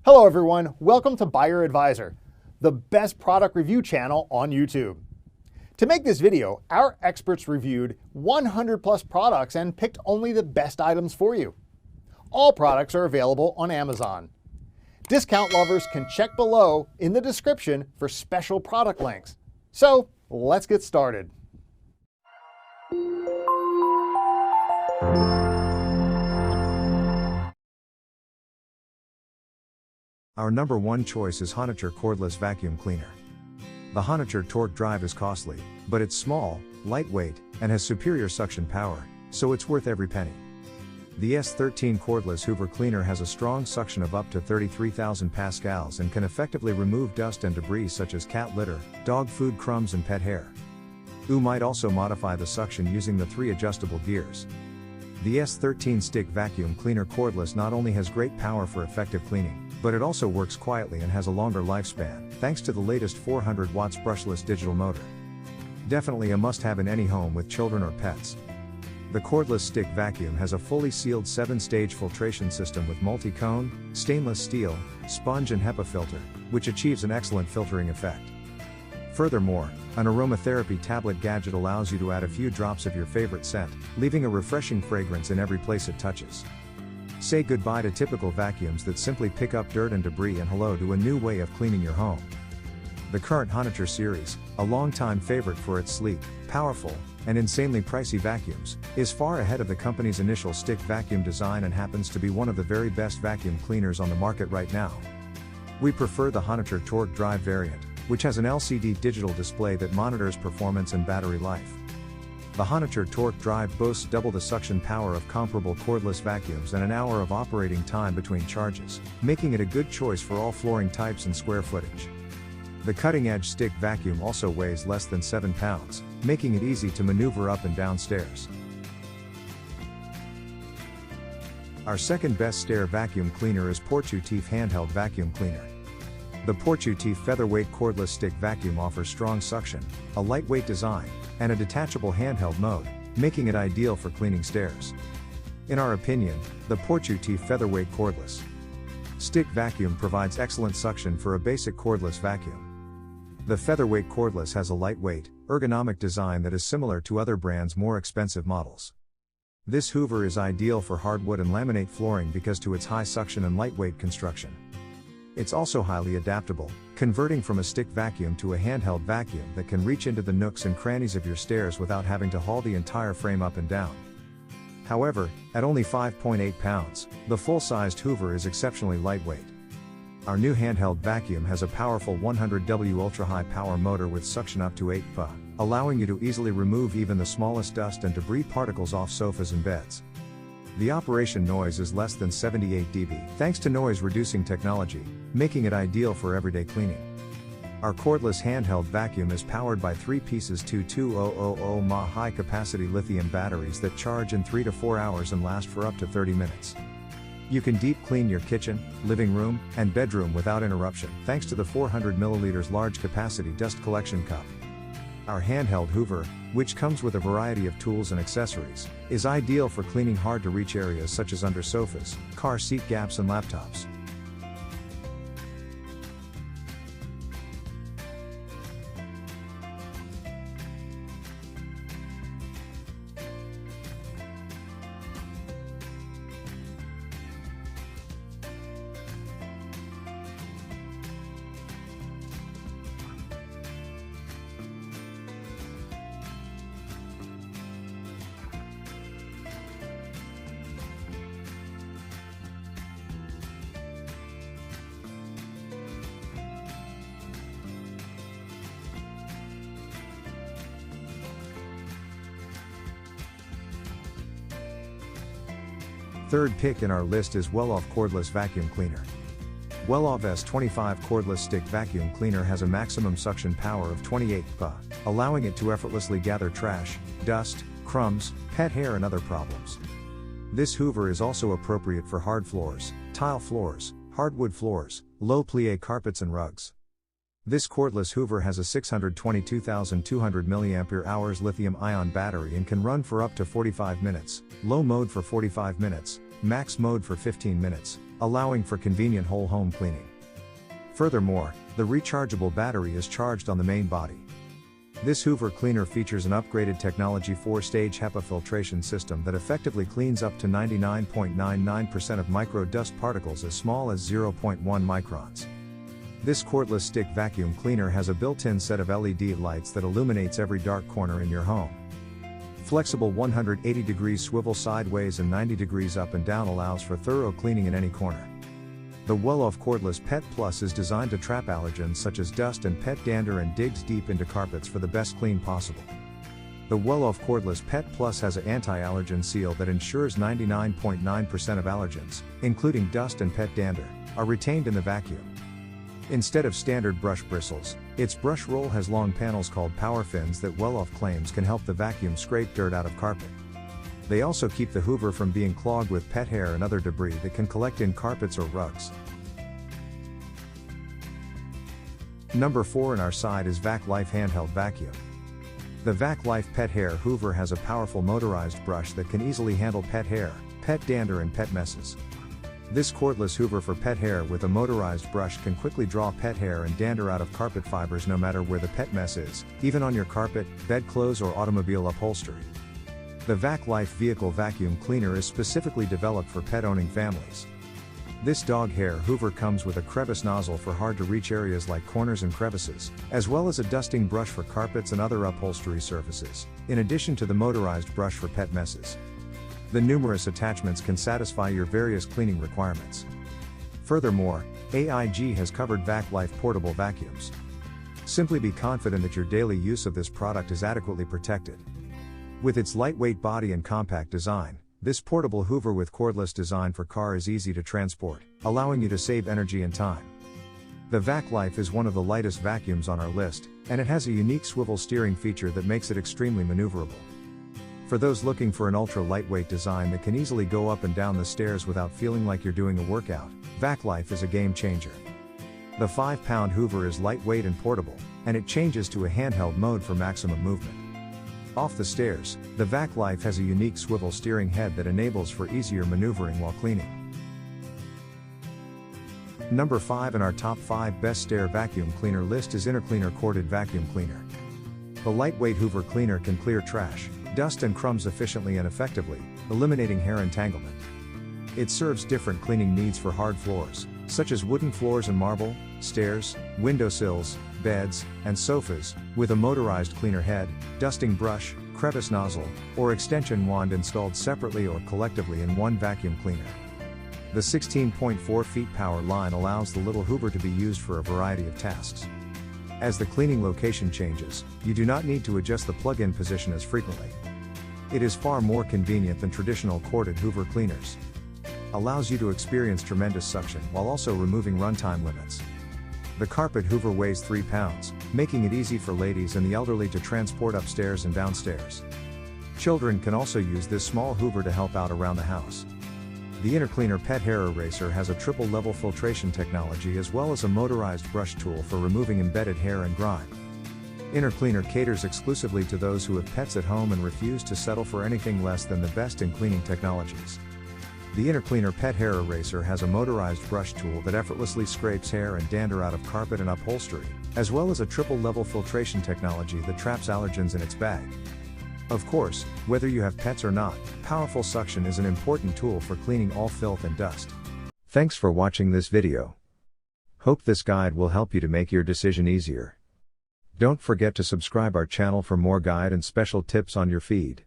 Hello everyone, welcome to Buyer Advisor, the best product review channel on YouTube. To make this video, our experts reviewed 100 plus products and picked only the best items for you. All products are available on Amazon. Discount lovers can check below in the description for special product links. So let's get started. Our number one choice is Honiture Cordless Vacuum Cleaner. The Honiture Torque Drive is costly, but it's small, lightweight, and has superior suction power, so it's worth every penny. The S13 cordless Hoover cleaner has a strong suction of up to 33,000 pascals and can effectively remove dust and debris such as cat litter, dog food crumbs and pet hair. You might also modify the suction using the 3 adjustable gears. The S13 stick vacuum cleaner cordless not only has great power for effective cleaning, but it also works quietly and has a longer lifespan, thanks to the latest 400 watts brushless digital motor. Definitely a must-have in any home with children or pets. The cordless stick vacuum has a fully sealed 7-stage filtration system with multi-cone, stainless steel, sponge and HEPA filter, which achieves an excellent filtering effect. Furthermore, an aromatherapy tablet gadget allows you to add a few drops of your favorite scent, leaving a refreshing fragrance in every place it touches. Say goodbye to typical vacuums that simply pick up dirt and debris and hello to a new way of cleaning your home. The current Honiture series, a longtime favorite for its sleek, powerful, and insanely pricey vacuums, is far ahead of the company's initial stick vacuum design and happens to be one of the very best vacuum cleaners on the market right now. We prefer the Honiture Torque Drive variant, which has an LCD digital display that monitors performance and battery life. The Honiture Torque Drive boasts double the suction power of comparable cordless vacuums and an hour of operating time between charges, making it a good choice for all flooring types and square footage. The cutting-edge stick vacuum also weighs less than 7 pounds, making it easy to maneuver up and down stairs. Our second best Stair vacuum cleaner is Portutif handheld vacuum cleaner. The Portutif featherweight cordless stick vacuum offers strong suction, a lightweight design, and a detachable handheld mode, making it ideal for cleaning stairs. In our opinion, the Portutif featherweight cordless stick vacuum provides excellent suction for a basic cordless vacuum. The featherweight cordless has a lightweight, ergonomic design that is similar to other brands' more expensive models. This Hoover is ideal for hardwood and laminate flooring because to its high suction and lightweight construction. It's also highly adaptable, converting from a stick vacuum to a handheld vacuum that can reach into the nooks and crannies of your stairs without having to haul the entire frame up and down. However, at only 5.8 pounds, the full-sized Hoover is exceptionally lightweight. Our new handheld vacuum has a powerful 100W ultra-high power motor with suction up to 8 PA, allowing you to easily remove even the smallest dust and debris particles off sofas and beds. The operation noise is less than 78 dB thanks to noise-reducing technology, making it ideal for everyday cleaning. Our cordless handheld vacuum is powered by 3 pieces 22000 mAh high-capacity lithium batteries that charge in 3 to 4 hours and last for up to 30 minutes. You can deep clean your kitchen, living room, and bedroom without interruption thanks to the 400 ml large-capacity dust collection cup. Our handheld Hoover, which comes with a variety of tools and accessories, is ideal for cleaning hard-to-reach areas such as under sofas, car seat gaps and laptops. Third pick in our list is Well-Off Cordless Vacuum Cleaner. Well-Off S25 Cordless Stick Vacuum Cleaner has a maximum suction power of 28 PA, allowing it to effortlessly gather trash, dust, crumbs, pet hair and other problems. This Hoover is also appropriate for hard floors, tile floors, hardwood floors, low plie carpets and rugs. This cordless Hoover has a 622,200 mAh lithium-ion battery and can run for up to 45 minutes, low mode for 45 minutes, max mode for 15 minutes, allowing for convenient whole home cleaning. Furthermore, the rechargeable battery is charged on the main body. This Hoover cleaner features an upgraded technology 4-stage HEPA filtration system that effectively cleans up to 99.99% of micro dust particles as small as 0.1 microns. This cordless stick vacuum cleaner has a built-in set of LED lights that illuminates every dark corner in your home. Flexible 180 degrees swivel sideways and 90 degrees up and down allows for thorough cleaning in any corner. The Well-Off Cordless Pet Plus is designed to trap allergens such as dust and pet dander and digs deep into carpets for the best clean possible. The Well-Off Cordless Pet Plus has an anti-allergen seal that ensures 99.9% of allergens, including dust and pet dander, are retained in the vacuum. Instead of standard brush bristles, its brush roll has long panels called power fins that Well-Off claims can help the vacuum scrape dirt out of carpet. They also keep the Hoover from being clogged with pet hair and other debris that can collect in carpets or rugs. Number 4 in our side is Vac Life Handheld Vacuum. The Vac Life Pet Hair Hoover has a powerful motorized brush that can easily handle pet hair, pet dander and pet messes. This cordless Hoover for pet hair with a motorized brush can quickly draw pet hair and dander out of carpet fibers no matter where the pet mess is, even on your carpet, bedclothes or automobile upholstery. The Vac Life Vehicle Vacuum Cleaner is specifically developed for pet-owning families. This dog hair Hoover comes with a crevice nozzle for hard-to-reach areas like corners and crevices, as well as a dusting brush for carpets and other upholstery surfaces, in addition to the motorized brush for pet messes. The numerous attachments can satisfy your various cleaning requirements. Furthermore, AIG has covered Vac Life portable vacuums. Simply be confident that your daily use of this product is adequately protected. With its lightweight body and compact design, this portable Hoover with cordless design for car is easy to transport, allowing you to save energy and time. The Vac Life is one of the lightest vacuums on our list, and it has a unique swivel steering feature that makes it extremely maneuverable. For those looking for an ultra-lightweight design that can easily go up and down the stairs without feeling like you're doing a workout, Vac Life is a game changer. The 5-pound Hoover is lightweight and portable, and it changes to a handheld mode for maximum movement. Off the stairs, the Vac Life has a unique swivel steering head that enables for easier maneuvering while cleaning. Number 5 in our top 5 best Stair vacuum cleaner list is Intercleaner Corded Vacuum Cleaner. The lightweight Hoover cleaner can clear trash, dust and crumbs efficiently and effectively, eliminating hair entanglement. It serves different cleaning needs for hard floors, such as wooden floors and marble, stairs, windowsills, beds, and sofas, with a motorized cleaner head, dusting brush, crevice nozzle, or extension wand installed separately or collectively in one vacuum cleaner. The 16.4 feet power line allows the little Hoover to be used for a variety of tasks. As the cleaning location changes, you do not need to adjust the plug-in position as frequently. It is far more convenient than traditional corded Hoover cleaners. Allows you to experience tremendous suction while also removing runtime limits. The carpet Hoover weighs 3 pounds, making it easy for ladies and the elderly to transport upstairs and downstairs. Children can also use this small Hoover to help out around the house. The Intercleaner Pet Hair Eraser has a triple-level filtration technology as well as a motorized brush tool for removing embedded hair and grime. Intercleaner caters exclusively to those who have pets at home and refuse to settle for anything less than the best in cleaning technologies. The Intercleaner Pet Hair Eraser has a motorized brush tool that effortlessly scrapes hair and dander out of carpet and upholstery, as well as a triple-level filtration technology that traps allergens in its bag. Of course, whether you have pets or not, powerful suction is an important tool for cleaning all filth and dust. Thanks for watching this video. Hope this guide will help you to make your decision easier. Don't forget to subscribe our channel for more guide and special tips on your feed.